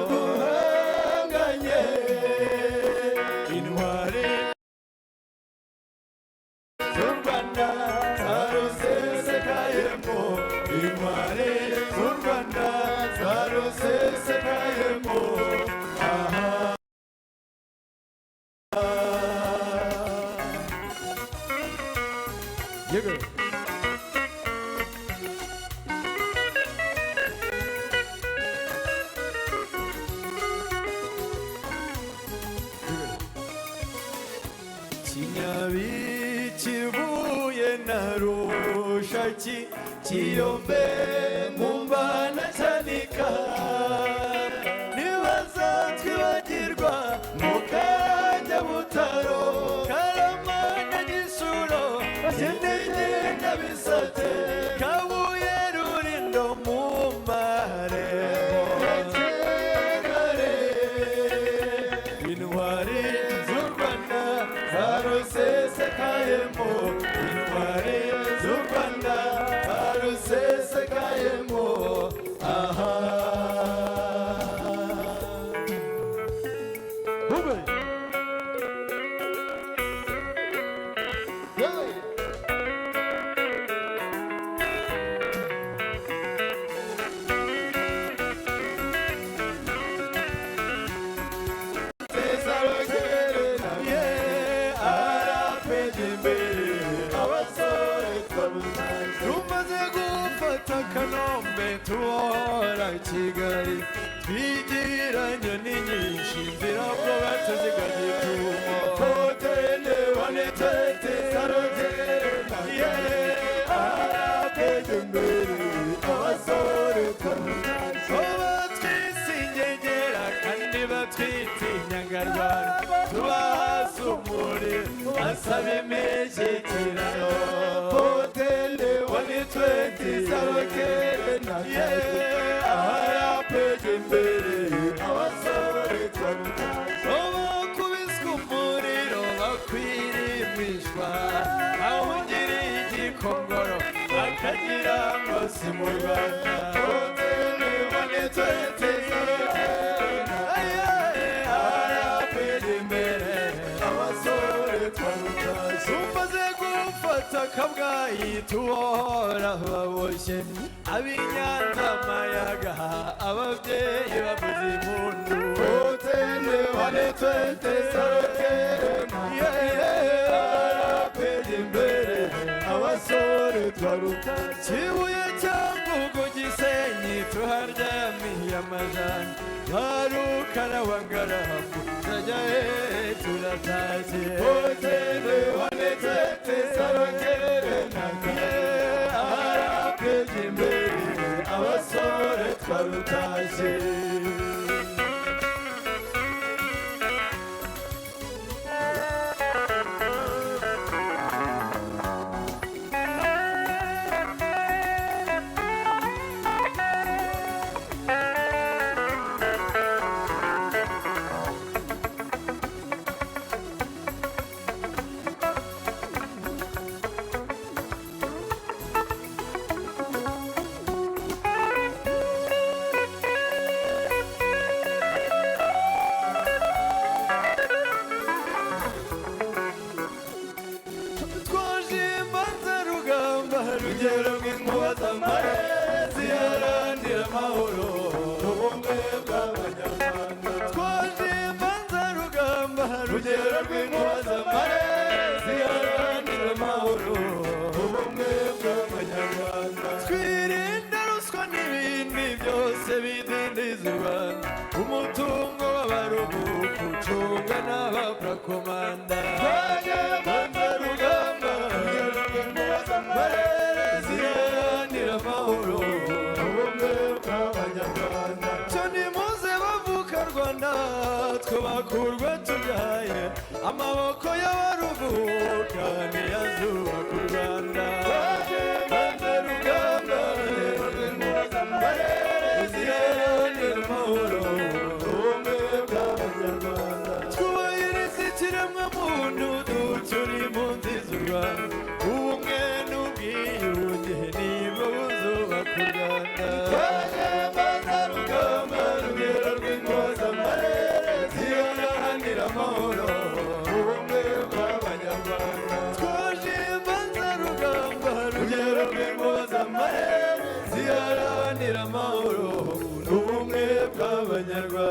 duhanganye intwari z'u Rwanda zarusesekayemo intwari z'u Rwanda zarusesekayemo Kinyabikivuye na Rushaki Kiyombe Mumbana Cyanika ntibazatwibagirwa mu Kanyabutaro Karama na Gisuro Kinigi na Bisate Kabuye Rulindo mu Marembo intwari z'u Rwanda zarusesekayemo intwari z'u Rwanda zarusesekayemo aha Kanombe tuora Kigali twigiranye n'inyinshi zirabwoba tuzigaye tumo hotele wanetete sarogere arapejembere abasore batwisingegera kandi batwitinyagarwara tubahasa umuriro basaba imishyikirano hotele wanetete sarogere arapejembere abasore bakubiswe umuriro bakwirimishwa ahungiriye igikongoro akagira ngo si mu Rwanda hotele wanetete sarogere arapejembere abasore tumaze gufata Kabgayi tuora baboshye ab'Inyanza Mayaga ababyeyi bavuza impundu hotele wanetete sarogere arapejembere abasore twaruta Kibuye Cyangugu Gisenyi tuharyamiye amajanja Barukana Wangarafu Sajaye turatashye hotele wanetete sarogere arapejembere abasore twarutashye rugero rw'inkuba z'amare ziharanira amahoro n'ubumwe bw'abanyarwanda twaje imbanzarugamba rugero rw'inkuba z'amare ziharanira amahoro n'ubumwe bw'abanyarwanda twirinda ruswa n'ibindi byose bidindiza u Rwanda umutungo w'abaruhuku ucunga n'abaprakomanda twaje imbanzarugamba rugero rw'inkuba z'amare ziharanira amahoro ubumwe bw'abanyarwanda cyo nimuze bavuka Rwanda twabakurwa tubyaye amaboko y'abaruhuka ntiyazubaka u Rwanda banze rugamba ziharanira amahoro ubumwe bw'abanyarwanda twubahiriza ikiremwamuntu ducyura impunzi z'u Rwanda ubumwe n'ubwiyunge nibwo buzubaka u Rwanda banze rugamba ziharanira amahoro n'ubumwe bw'abanyarwanda.